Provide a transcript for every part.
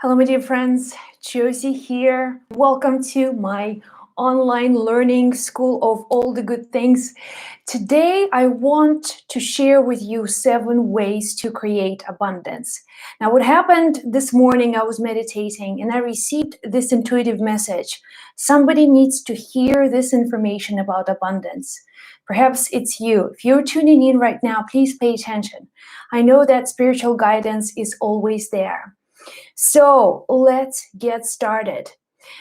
Hello, my dear friends. Josie here. Welcome to my online learning school of all the good things. Today, I want to share with you 7 ways to create abundance. Now, what happened this morning, I was meditating and I received this intuitive message. Somebody needs to hear this information about abundance. Perhaps it's you. If you're tuning in right now, please pay attention. I know that spiritual guidance is always there. So let's get started.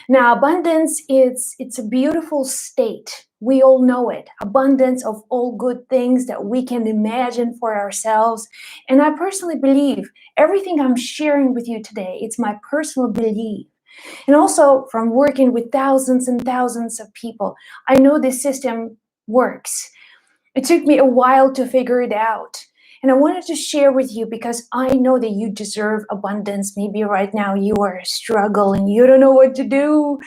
Now, abundance it's a beautiful state. We all know it. Abundance of all good things that we can imagine for ourselves. And I personally believe everything I'm sharing with you today, it's my personal belief. And also from working with thousands and thousands of people, I know this system works. It took me a while to figure it out. And I wanted to share with you because I know that you deserve abundance. Maybe right now you are struggling. You don't know what to do.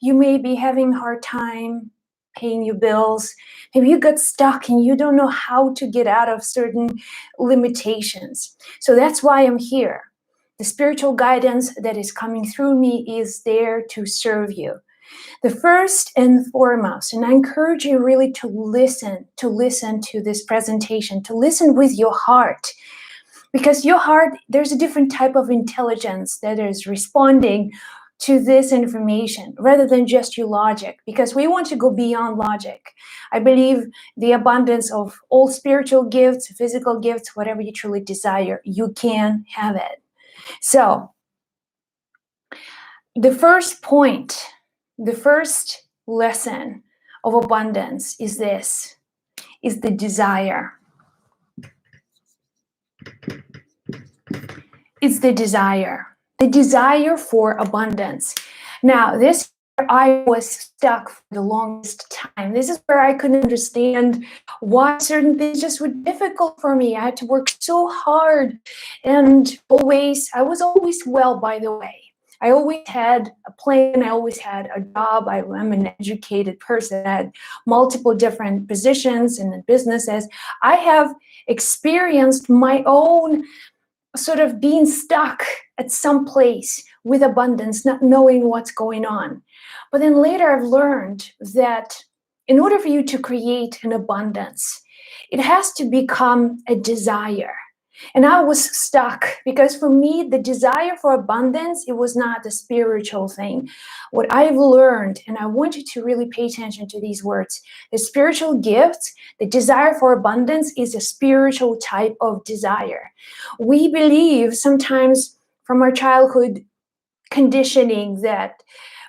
You may be having a hard time paying your bills. Maybe you got stuck and you don't know how to get out of certain limitations. So that's why I'm here. The spiritual guidance that is coming through me is there to serve you. The first and foremost, and I encourage you really to listen to this presentation, to listen with your heart. Because your heart, there's a different type of intelligence that is responding to this information rather than just your logic, because we want to go beyond logic. I believe the abundance of all spiritual gifts, physical gifts, whatever you truly desire, you can have it. So, the first point, the first lesson of abundance is this, is the desire. It's the desire for abundance. Now, this I was stuck for the longest time. This is where I couldn't understand why certain things just were difficult for me. I had to work so hard, and I was always well, by the way. I always had a plan. I always had a job. I'm an educated person. I had multiple different positions and businesses. I have experienced my own sort of being stuck at some place with abundance, not knowing what's going on. But then later I've learned that in order for you to create an abundance, it has to become a desire. And I was stuck because for me, the desire for abundance, it was not a spiritual thing. What I've learned, and I want you to really pay attention to these words, the spiritual gifts, the desire for abundance is a spiritual type of desire. We believe sometimes from our childhood conditioning that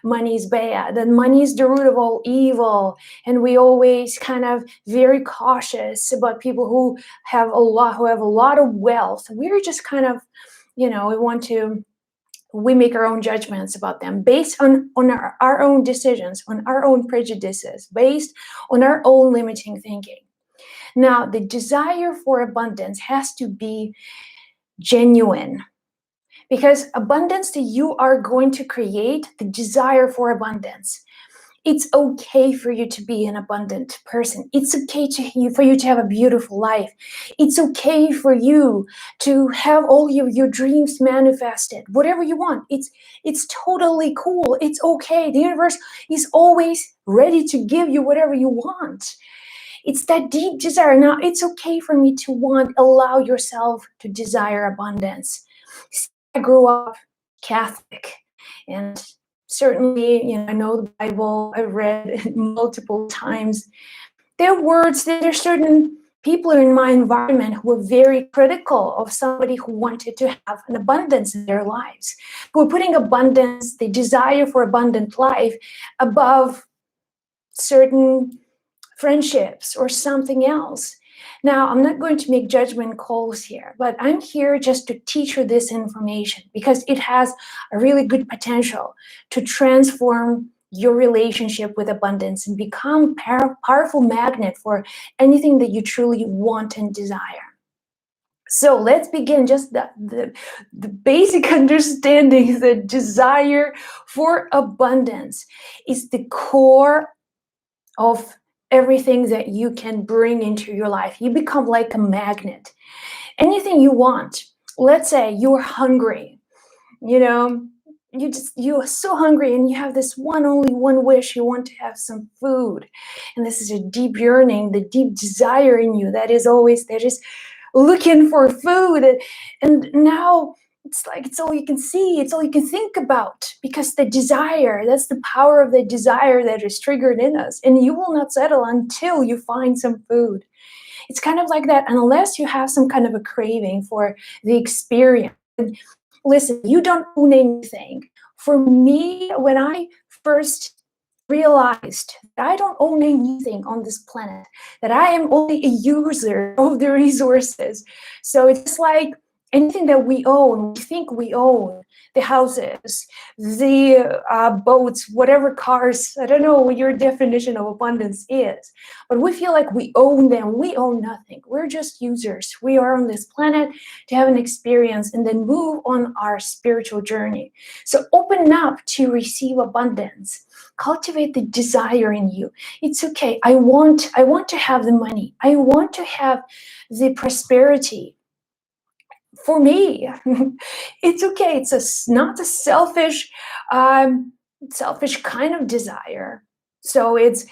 money is bad, and money is the root of all evil, and we always kind of very cautious about people who have a lot of wealth. We're just kind of, we make our own judgments about them based on our own decisions, on our own prejudices, based on our own limiting thinking. Now, the desire for abundance has to be genuine. Because abundance that you are going to create, the desire for abundance, it's okay for you to be an abundant person. It's okay for you to have a beautiful life. It's okay for you to have all your dreams manifested, whatever you want. It's totally cool. It's okay. The universe is always ready to give you whatever you want. It's that deep desire. Now, it's okay for me to allow yourself to desire abundance. I grew up Catholic, and certainly, I know the Bible. I've read it multiple times. There are certain people in my environment who were very critical of somebody who wanted to have an abundance in their lives, who were putting abundance, the desire for abundant life, above certain friendships or something else. Now, I'm not going to make judgment calls here, but I'm here just to teach you this information because it has a really good potential to transform your relationship with abundance and become a powerful magnet for anything that you truly want and desire. So let's begin just the basic understanding. The desire for abundance is the core of everything that you can bring into your life. You become like a magnet. Anything you want. Let's say you're hungry. you know, you are so hungry and you have this only one wish. You want to have some food, and this is a deep yearning, the deep desire in you that is looking for food. And now it's like it's all you can see, it's all you can think about, because the desire, that's the power of the desire that is triggered in us, and you will not settle until you find some food. It's kind of like that, unless you have some kind of a craving for the experience. Listen, you don't own anything. For me, when I first realized that I don't own anything on this planet, that I am only a user of the resources. So it's like anything that we own, we think we own, the houses, the boats, whatever cars, I don't know what your definition of abundance is, but we feel like we own them. We own nothing. We're just users. We are on this planet to have an experience and then move on our spiritual journey. So open up to receive abundance. Cultivate the desire in you. It's okay. I want to have the money. I want to have the prosperity. For me, it's okay. It's not a selfish kind of desire. So it's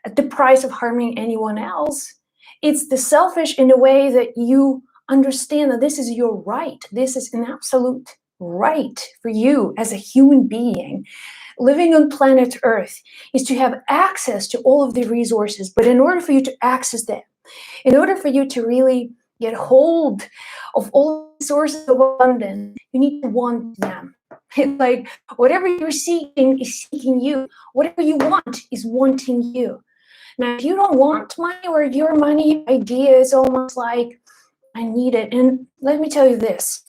at the price of harming anyone else. It's the selfish in a way that you understand that this is your right. This is an absolute right for you as a human being living on planet Earth, is to have access to all of the resources. But in order for you to access them, in order for you to really get hold of all the sources of abundance, you need to want them. It's like whatever you're seeking is seeking you. Whatever you want is wanting you. Now, if you don't want money, or your money idea is almost like, I need it. And let me tell you this.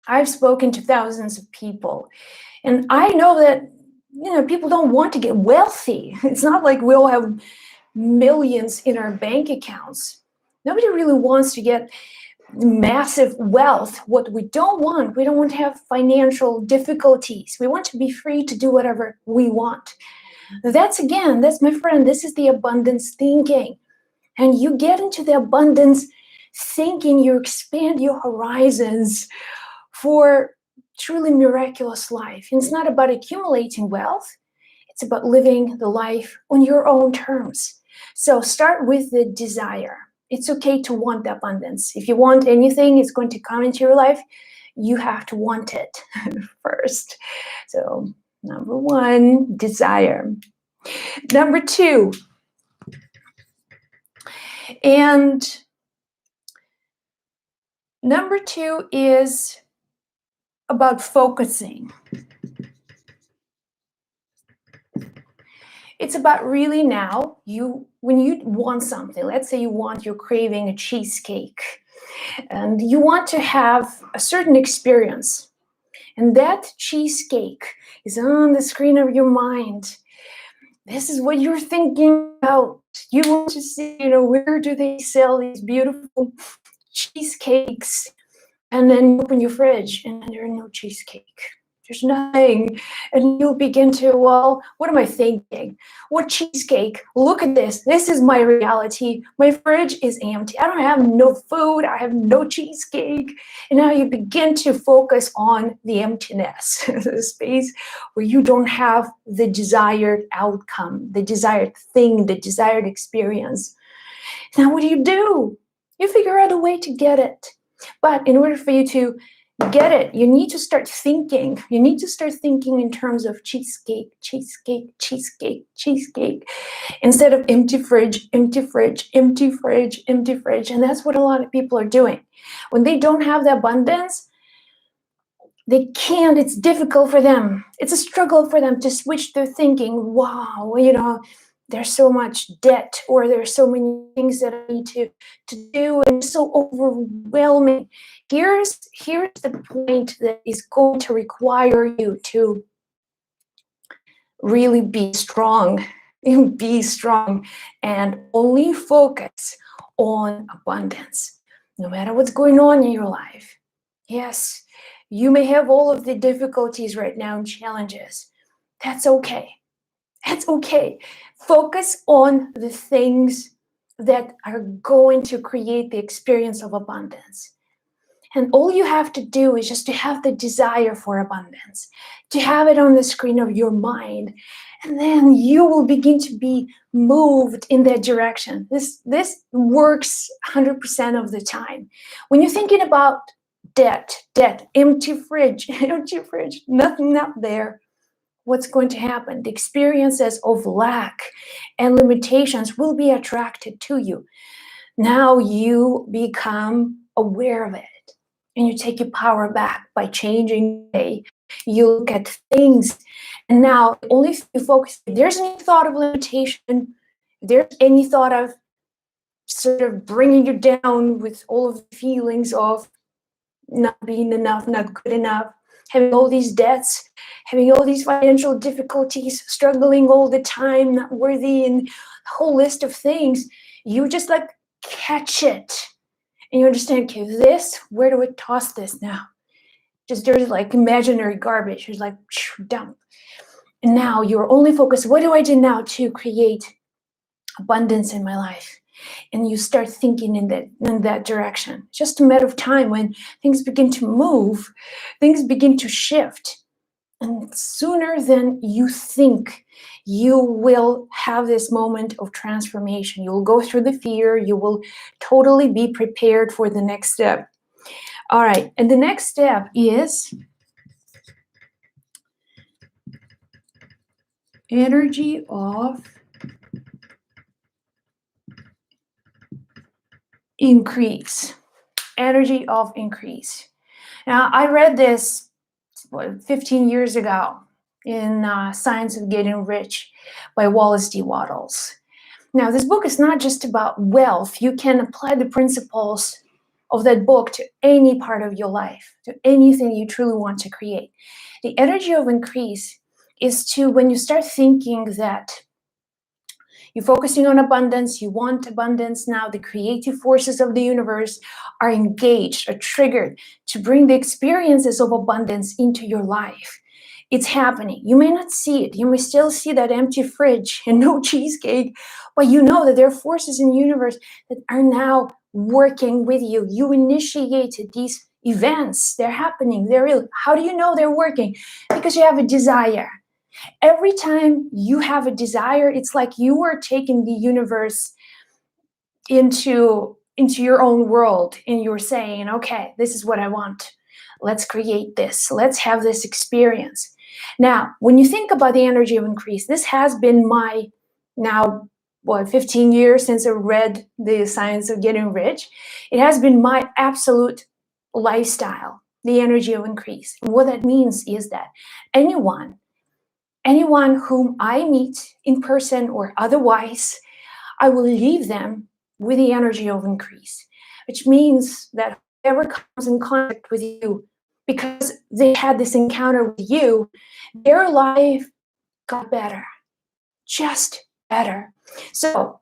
I've spoken to thousands of people, and I know that people don't want to get wealthy. It's not like we'll have millions in our bank accounts. Nobody really wants to get massive wealth. What we don't want to have financial difficulties. We want to be free to do whatever we want. That's my friend, this is the abundance thinking. And you get into the abundance thinking, you expand your horizons for truly miraculous life. And it's not about accumulating wealth. It's about living the life on your own terms. So start with the desire. It's okay to want the abundance. If you want anything, it's going to come into your life. You have to want it first. So number one, desire. Number two, is about focusing. It's about really now, when you want something, let's say you're craving a cheesecake, and you want to have a certain experience, and that cheesecake is on the screen of your mind. This is what you're thinking about. You want to see, where do they sell these beautiful cheesecakes? And then you open your fridge and there's no cheesecake. There's nothing. And you'll begin to, well, what am I thinking? What cheesecake? Look at this. This is my reality. My fridge is empty. I don't have no food. I have no cheesecake. And now you begin to focus on the emptiness, the space where you don't have the desired outcome, the desired thing, the desired experience. Now what do? You figure out a way to get it. But in order for you to get it, you need to start thinking. You need to start thinking in terms of cheesecake, cheesecake, cheesecake, cheesecake, instead of empty fridge, empty fridge, empty fridge, empty fridge. And that's what a lot of people are doing. When they don't have the abundance, they can't, it's difficult for them. It's a struggle for them to switch their thinking. Wow, there's so much debt, or there's so many things that I need to do, and it's so overwhelming. Here's the point that is going to require you to really be strong, and only focus on abundance, no matter what's going on in your life. Yes, you may have all of the difficulties right now and challenges. That's okay. That's okay. Focus on the things that are going to create the experience of abundance. And all you have to do is just to have the desire for abundance, to have it on the screen of your mind. And then you will begin to be moved in that direction. This works 100% of the time. When you're thinking about debt, empty fridge, empty fridge, nothing up there, what's going to happen? The experiences of lack and limitations will be attracted to you. Now you become aware of it and you take your power back by changing the way you look at things. And now only if you focus, if there's any thought of limitation, if there's any thought of sort of bringing you down with all of the feelings of not being enough, not good enough, having all these debts, having all these financial difficulties, struggling all the time, not worthy, and a whole list of things, you just like catch it. And you understand, okay, where do I toss this now? Just there's like imaginary garbage. It's like dump. And now you're only focused, what do I do now to create abundance in my life? And you start thinking in that direction. It's just a matter of time when things begin to move, things begin to shift. And sooner than you think, you will have this moment of transformation. You will go through the fear. You will totally be prepared for the next step. All right. And the next step is energy of increase. Energy of increase. Now, I read this 15 years ago in Science of Getting Rich by Wallace D. Wattles. Now, this book is not just about wealth. You can apply the principles of that book to any part of your life, to anything you truly want to create. The energy of increase is to, when you start thinking that you're focusing on abundance, you want abundance now, the creative forces of the universe are engaged, are triggered to bring the experiences of abundance into your life. It's happening. You may not see it. You may still see that empty fridge and no cheesecake, but you know that there are forces in the universe that are now working with you. You initiated these events. They're happening. They're real. How do you know they're working? Because you have a desire. Every time you have a desire, it's like you are taking the universe into your own world, and you're saying, okay, this is what I want. Let's create this. Let's have this experience. Now, when you think about the energy of increase, this has been my now, 15 years since I read The Science of Getting Rich. It has been my absolute lifestyle, the energy of increase. And what that means is that anyone whom I meet in person or otherwise, I will leave them with the energy of increase, which means that whoever comes in contact with you, because they had this encounter with you, their life got better, just better. So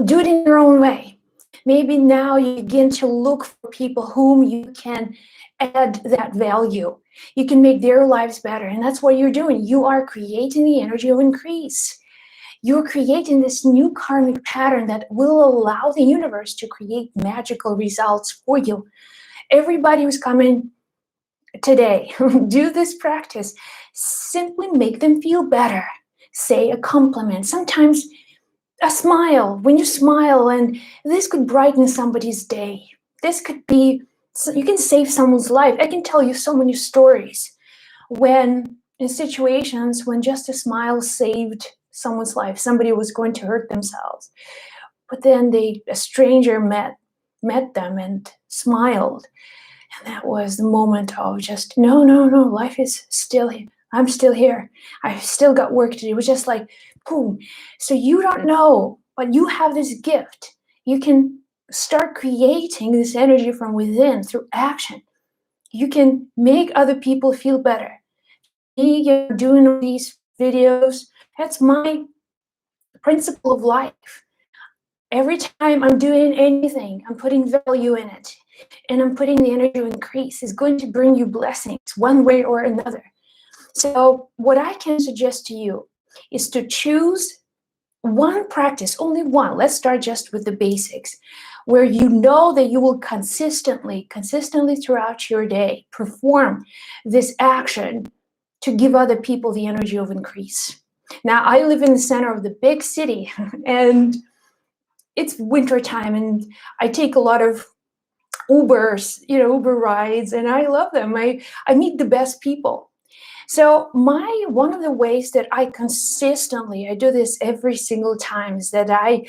do it in your own way. Maybe now you begin to look for people whom you can add that value. You can make their lives better. And that's what you're doing. You are creating the energy of increase. You're creating this new karmic pattern that will allow the universe to create magical results for you. Everybody who's coming today, do this practice. Simply make them feel better. Say a compliment. Sometimes a smile. When you smile, and this could brighten somebody's day. This could be, you can save someone's life. I can tell you so many stories when in situations when just a smile saved someone's life. Somebody was going to hurt themselves, but then a stranger met them and smiled. And that was the moment of just, no, life is still here. I'm still here. I've still got work to do. It was just like, boom. So you don't know, but you have this gift. You can start creating this energy from within through action. You can make other people feel better. Me, doing all these videos, that's my principle of life. Every time I'm doing anything, I'm putting value in it. And I'm putting the energy to increase. Is going to bring you blessings one way or another. So what I can suggest to you is to choose one practice, only one. Let's start just with the basics. where you know that you will consistently throughout your day perform this action to give other people the energy of increase. Now, I live in the center of the big city and it's winter time, and I take a lot of Uber rides, and I love them. I meet the best people. So one of the ways that I do this every single time, is that I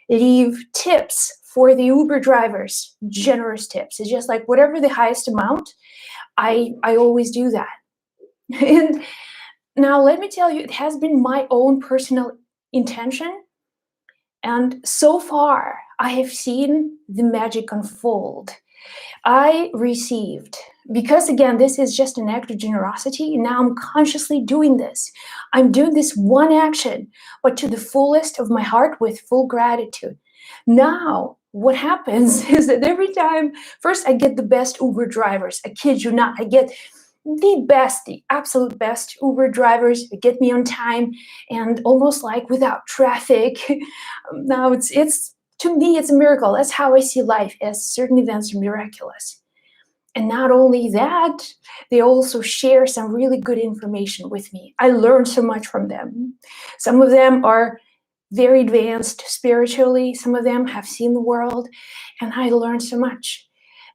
leave tips for the Uber drivers, generous tips. It's just like whatever the highest amount, I always do that. And now let me tell you, it has been my own personal intention. And so far, I have seen the magic unfold. I received, because again, this is just an act of generosity. Now I'm consciously doing this. I'm doing this one action, but to the fullest of my heart with full gratitude. Now, what happens is that every time, first I get the best Uber drivers. I kid you not, I get the absolute best Uber drivers that get me on time and almost like without traffic. Now it's to me, it's a miracle. That's how I see life, as certain events are miraculous. And not only that, they also share some really good information with me. I learn so much from them. Some of them are very advanced spiritually. Some of them have seen the world, and I learned so much.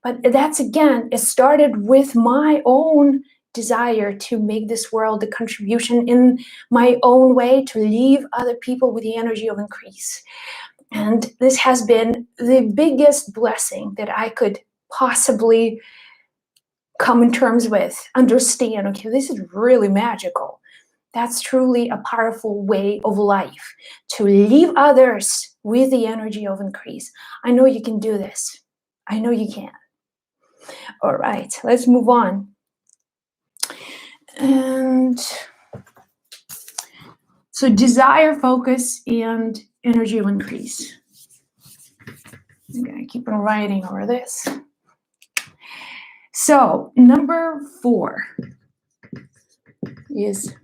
But that's, again, it started with my own desire to make this world a contribution in my own way, to leave other people with the energy of increase. And this has been the biggest blessing that I could possibly come in terms with, understand, okay, this is really magical. That's truly a powerful way of life, to leave others with the energy of increase. I know you can do this. I know you can. All right, let's move on. And so desire, focus, and energy of increase. I'm going to keep on writing over this. So number 4 is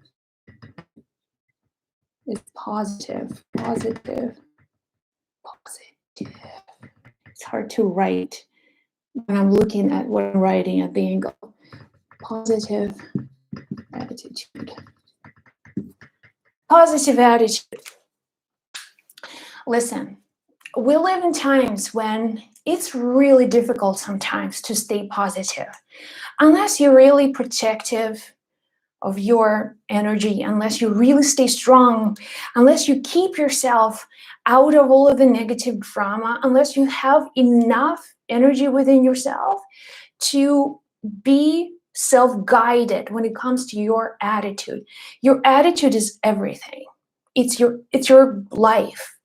positive. It's hard to write when I'm looking at what I'm writing at the angle. Positive attitude. Positive attitude. Listen, we live in times when it's really difficult sometimes to stay positive. Unless you're really protective of your energy, unless you really stay strong, unless you keep yourself out of all of the negative drama, unless you have enough energy within yourself to be self-guided when it comes to your attitude. Your attitude is everything. It's your life.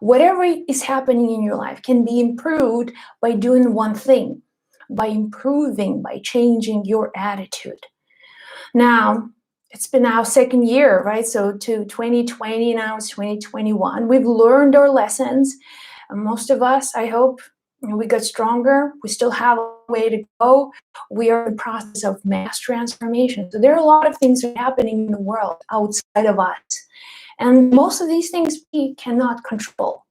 Whatever is happening in your life can be improved by doing one thing, by improving, by changing your attitude. Now, it's been our second year, right? So to 2020, now it's 2021. We've learned our lessons. Most of us, I hope, we got stronger. We still have a way to go. We are in the process of mass transformation. So there are a lot of things that are happening in the world outside of us. And most of these things we cannot control.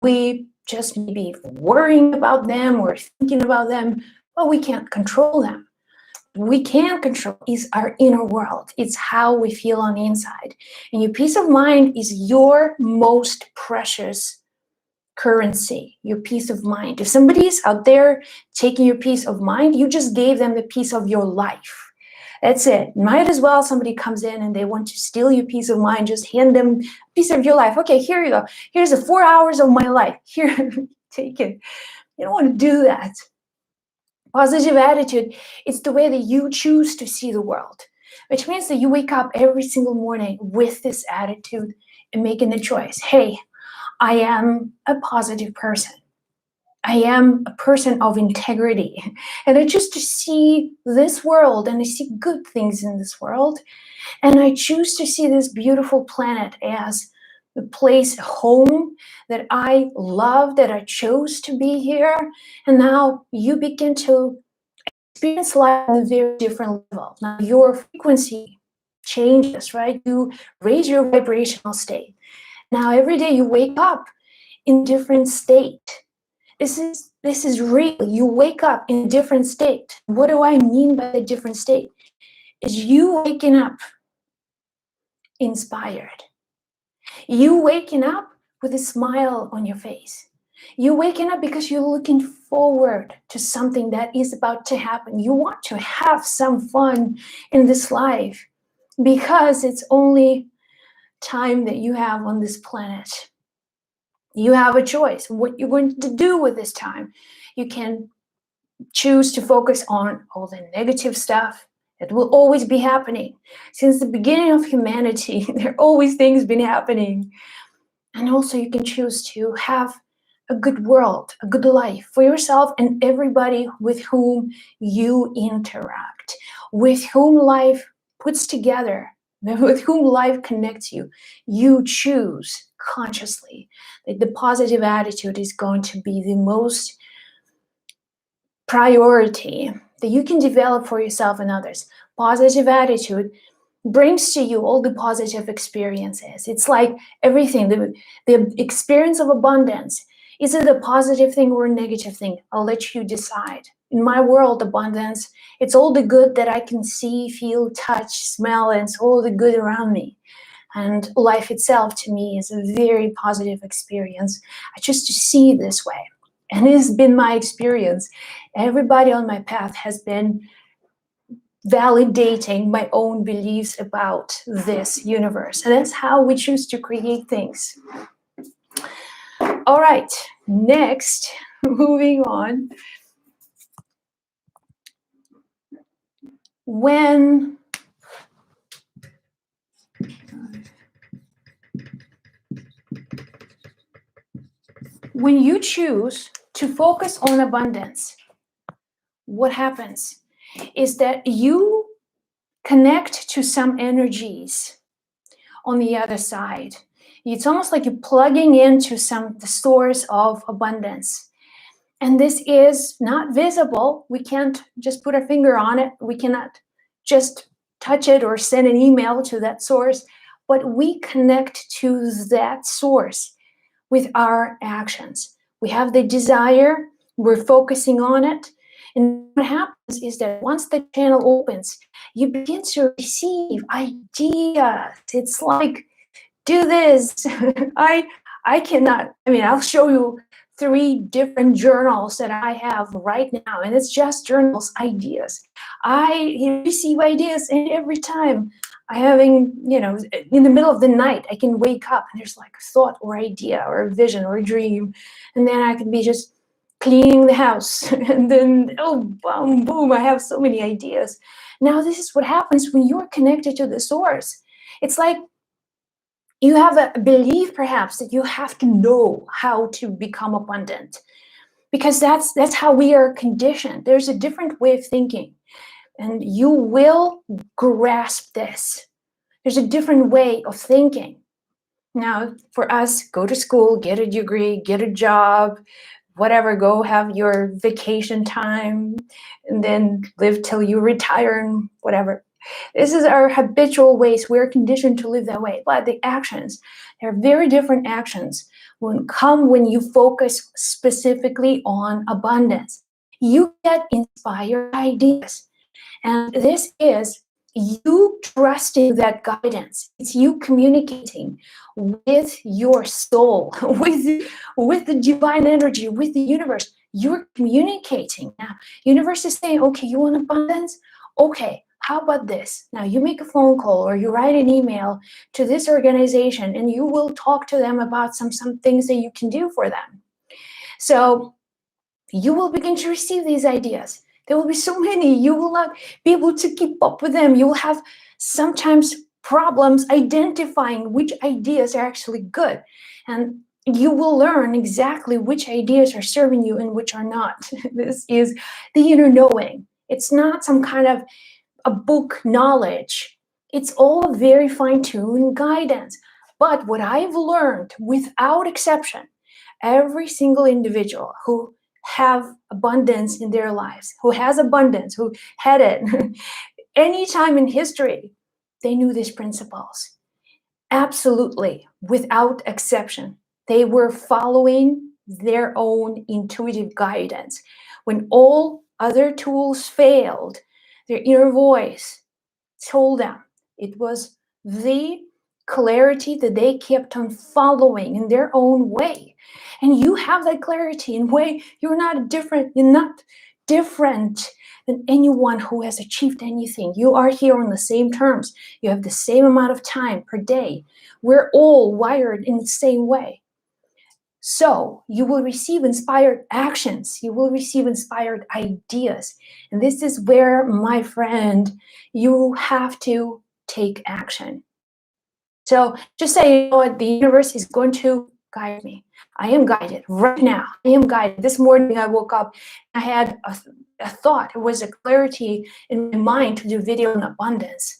We just may be worrying about them or thinking about them, but we can't control them. What we can control is our inner world. It's how we feel on the inside. And your peace of mind is your most precious currency, your peace of mind. If somebody's out there taking your peace of mind, you just gave them the piece of your life. That's it. Might as well somebody comes in and they want to steal your peace of mind, just hand them a piece of your life. Okay, here you go. Here's the 4 hours of my life. Here, take it. You don't want to do that. Positive attitude, it's the way that you choose to see the world, which means that you wake up every single morning with this attitude and making the choice. Hey, I am a positive person. I am a person of integrity. And I choose to see this world, and I see good things in this world. And I choose to see this beautiful planet as the place, home that I love, that I chose to be here. And now you begin to experience life on a very different level. Now your frequency changes, right? You raise your vibrational state. Now every day you wake up in a different state. This is real. You wake up in a different state. What do I mean by a different state? Is you waking up inspired. You waking up with a smile on your face. You waking up because you're looking forward to something that is about to happen. You want to have some fun in this life because it's only time that you have on this planet. You have a choice what you're going to do with this time. You can choose to focus on all the negative stuff that will always be happening. Since the beginning of humanity, there are always things been happening. And also you can choose to have a good world, a good life for yourself and everybody with whom you interact, with whom life puts together, with whom life connects you. You choose consciously that the positive attitude is going to be the most priority that you can develop for yourself and others. Positive attitude brings to you all the positive experiences. It's like everything, the experience of abundance. Is it a positive thing or a negative thing? I'll let you decide. In my world, abundance, it's all the good that I can see, feel, touch, smell, and it's all the good around me. And life itself to me is a very positive experience. I choose to see it this way. And it has been my experience. Everybody on my path has been validating my own beliefs about this universe. And that's how we choose to create things. All right, next, moving on. When you choose to focus on abundance, what happens is that you connect to some energies on the other side. It's almost like you're plugging into the source of abundance. And this is not visible. We can't just put our finger on it. We cannot just touch it or send an email to that source, but we connect to that source with our actions. We have the desire, we're focusing on it. And what happens is that once the channel opens, you begin to receive ideas. It's like, do this. I'll show you 3 different journals that I have right now, and it's just journals, ideas. I receive ideas, and every time I having, in the middle of the night, I can wake up and there's like a thought or idea or a vision or a dream, and then I can be just cleaning the house, and then boom, boom, I have so many ideas. Now this is what happens when you're connected to the source. It's like you have a belief perhaps that you have to know how to become abundant, because that's how we are conditioned. There's a different way of thinking, and you will grasp this. There's a different way of thinking. Now, for us, go to school, get a degree, get a job, whatever, go have your vacation time, and then live till you retire and whatever. This is our habitual ways. We're conditioned to live that way. But the actions, there are very different actions when you focus specifically on abundance. You get inspired ideas. And this is you trusting that guidance. It's you communicating with your soul, with the divine energy, with the universe. You're communicating. Now, universe is saying, okay, you want abundance? Okay, how about this? Now you make a phone call or you write an email to this organization and you will talk to them about some things that you can do for them. So you will begin to receive these ideas. There will be so many. You will not be able to keep up with them. You will have sometimes problems identifying which ideas are actually good. And you will learn exactly which ideas are serving you and which are not. This is the inner knowing. It's not some kind of a book knowledge. It's all very fine-tuned guidance. But what I've learned, without exception, every single individual who have abundance in their lives, who has abundance, who had it, any time in history, they knew these principles. Absolutely, without exception. They were following their own intuitive guidance. When all other tools failed, their inner voice told them it was the clarity that they kept on following in their own way. And you have that clarity in way. You're not different than anyone who has achieved anything. You are here on the same terms. You have the same amount of time per day. We're all wired in the same way. So you will receive inspired actions. You will receive inspired ideas. And this is where, my friend, you have to take action. So just say, you know what, the universe is going to guide me. I am guided right now. I am guided. This morning I woke up, I had a thought. It was a clarity in my mind to do video on abundance.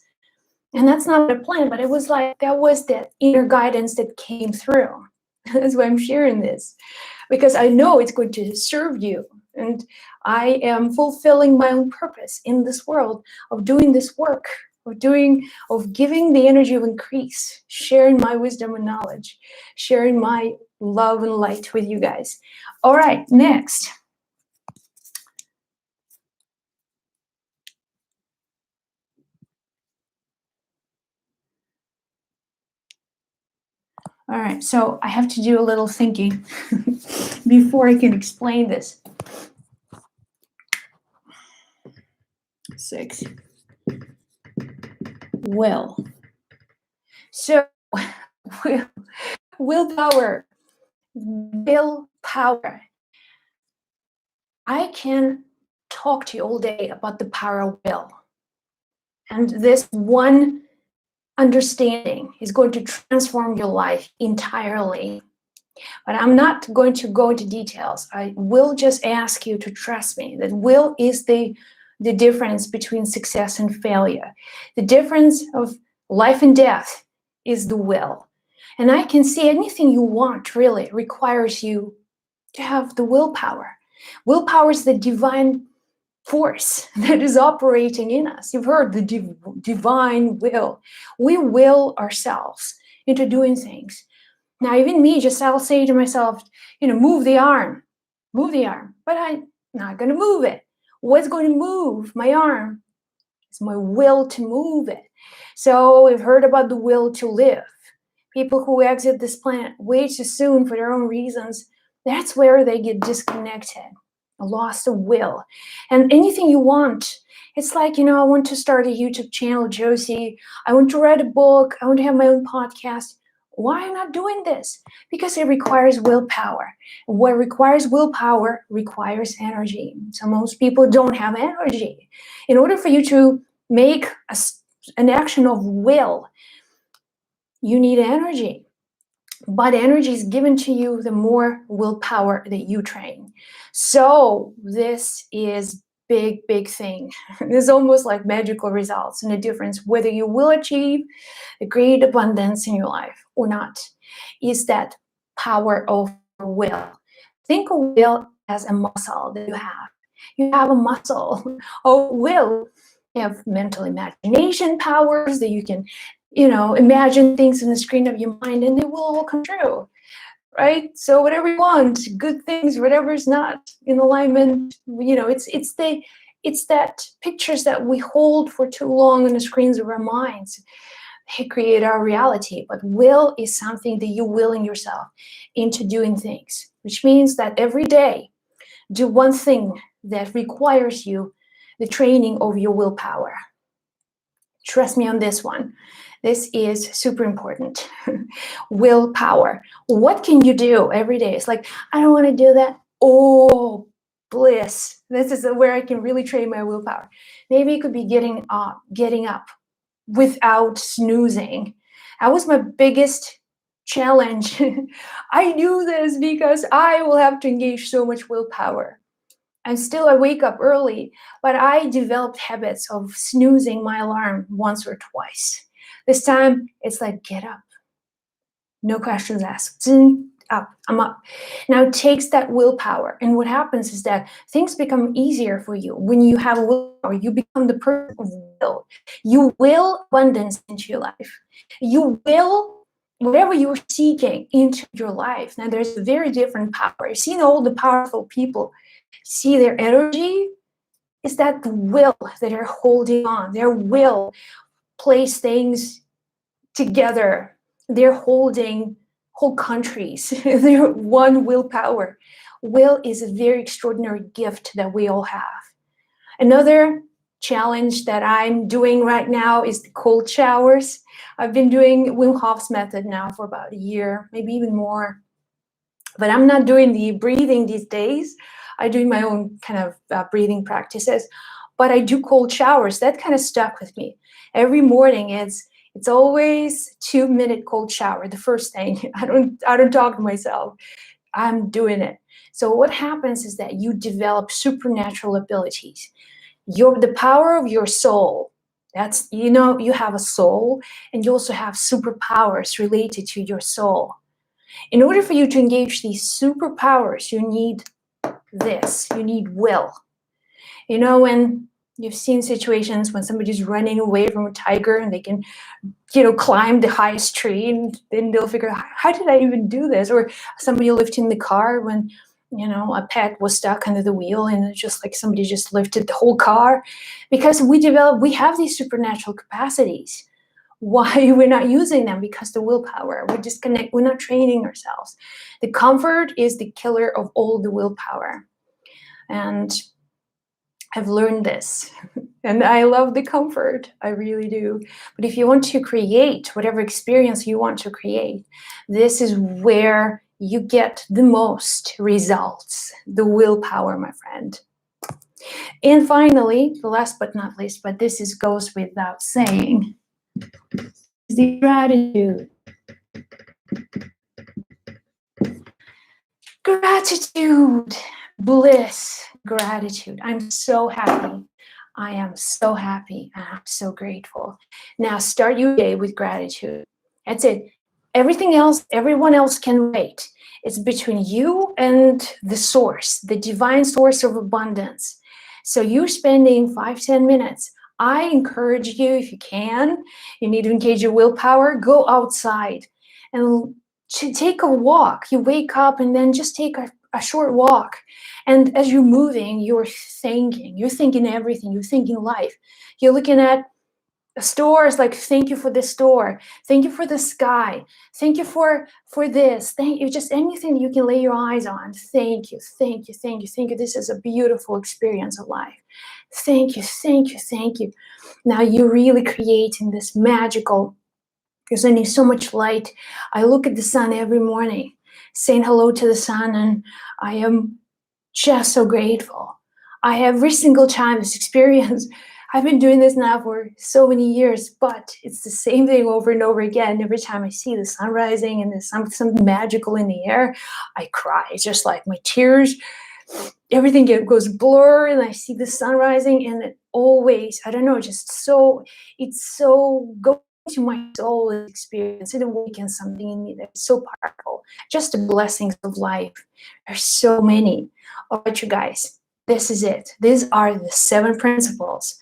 And that's not a plan, but it was like, that was that inner guidance that came through. That's why I'm sharing this, because I know it's going to serve you. And I am fulfilling my own purpose in this world of doing this work, of giving the energy of increase, sharing my wisdom and knowledge, sharing my love and light with you guys. All right, next. All right, so I have to do a little thinking before I can explain this. 6. Will. So, willpower. Willpower. I can talk to you all day about the power of will. And this one understanding is going to transform your life entirely. But I'm not going to go into details. I will just ask you to trust me that will is the difference between success and failure. The difference of life and death is the will. And I can see anything you want really requires you to have the willpower. Willpower is the divine force that is operating in us. You've heard the divine will. We will ourselves into doing things. Now, even me, I'll say to myself, move the arm, but I'm not going to move it. What's going to move my arm? It's my will to move it. So we've heard about the will to live. People who exit this planet way too soon for their own reasons, that's where they get disconnected, a loss of will. And anything you want, it's like, I want to start a YouTube channel, Josie. I want to write a book. I want to have my own podcast. Why am I not doing this? Because it requires willpower. What requires willpower requires energy. So most people don't have energy. In order for you to make an action of will, you need energy. But energy is given to you the more willpower that you train. So this is big thing. It's almost like magical results and a difference whether you will achieve a great abundance in your life or not is that power of will. Think of will as a muscle that you have. You have a muscle of will. You have mental imagination powers that you can imagine things in the screen of your mind and they will all come true, right? So whatever you want, good things, whatever is not in alignment, it's that pictures that we hold for too long on the screens of our minds. They create our reality. But will is something that you willing yourself into doing things, which means that every day, do one thing that requires you the training of your willpower. Trust me on this one. This is super important. Willpower. What can you do every day? It's like, I don't want to do that. Oh, bliss. This is where I can really train my willpower. Maybe it could be getting up without snoozing. That was my biggest challenge. I knew this because I will have to engage so much willpower. And still I wake up early, but I developed habits of snoozing my alarm once or twice. This time it's like, get up. No questions asked. Up, I'm up. Now it takes that willpower. And what happens is that things become easier for you. When you have willpower, you become the person of will. You will abundance into your life. You will whatever you're seeking into your life. Now, there's a very different power. You've seen all the powerful people, see their energy is that the will that they're holding on. Their will place things together. They're holding whole countries. They're one willpower. Will is a very extraordinary gift that we all have. Another challenge that I'm doing right now is the cold showers. I've been doing Wim Hof's method now for about a year, maybe even more. But I'm not doing the breathing these days. I'm doing my own kind of breathing practices. But I do cold showers. That kind of stuck with me. Every morning, it's always 2-minute cold shower. The first thing. I don't talk to myself. I'm doing it. So what happens is that you develop supernatural abilities. The power of your soul. That's, you have a soul, and you also have superpowers related to your soul. In order for you to engage these superpowers, you need this. You need will. When you've seen situations when somebody's running away from a tiger and they can, climb the highest tree, and then they'll figure out, how did I even do this? Or somebody lifting the car when, a pet was stuck under the wheel, and it's just like somebody just lifted the whole car. Because we have these supernatural capacities. Why we're not using them? Because the willpower, we're not training ourselves. The comfort is the killer of all the willpower. And I've learned this, and I love the comfort. I really do. But if you want to create whatever experience you want to create, this is where you get the most results, the willpower, my friend. And finally, the last but not least, but this goes without saying, is the gratitude. Gratitude, bliss, gratitude. I'm so happy. I am so happy. I'm so grateful. Now start your day with gratitude. That's it. Everyone else can wait. It's between you and the source, the divine source of abundance. So you're spending 5-10 minutes. I encourage you, if you can, you need to engage your willpower, go outside and to take a walk. You wake up and then just take a short walk. And as you're moving, you're thinking everything, you're thinking life. You're looking at stores, like, thank you for this store, thank you for the sky, thank you for this, thank you, just anything that you can lay your eyes on. Thank you, thank you, thank you, thank you. This is a beautiful experience of life. Thank you, thank you, thank you. Now you're really creating this magical, there's only so much light. I look at the sun every morning, saying hello to the sun, and I am just so grateful. I every single time this experience, I've been doing this now for so many years, but it's the same thing over and over again. Every time I see the sun rising and there's something magical in the air, I cry. It's just like my tears, everything goes blur, and I see the sun rising, and it always, I don't know, it's so go to my soul experience. It awakens something in me that's so powerful. Just the blessings of life. There's so many. All right, you guys, this is it. These are the 7 principles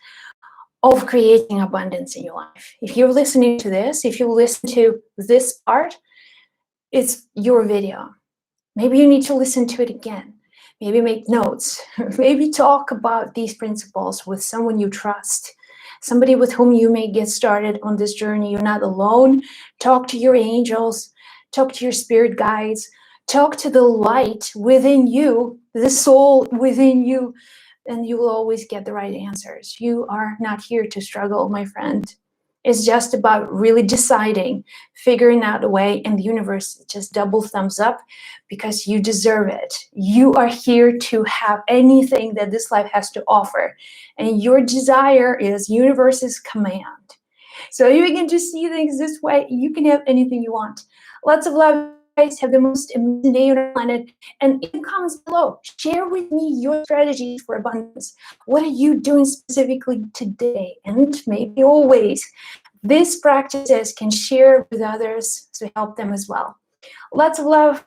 of creating abundance in your life. If you're listening to this, if you listen to this part, it's your video. Maybe you need to listen to it again. Maybe make notes. Maybe talk about these principles with someone you trust, somebody with whom you may get started on this journey. You're not alone. Talk to your angels, talk to your spirit guides, talk to the light within you, the soul within you, and you will always get the right answers. You are not here to struggle, my friend. It's just about really deciding, figuring out a way, and the universe just double thumbs up because you deserve it. You are here to have anything that this life has to offer, and your desire is universe's command. So you can just see things this way. You can have anything you want. Lots of love, guys. Have the most amazing day on the planet. And in the comments below, share with me your strategies for abundance. What are you doing specifically today? And maybe always. These practices can share with others to help them as well. Lots of love.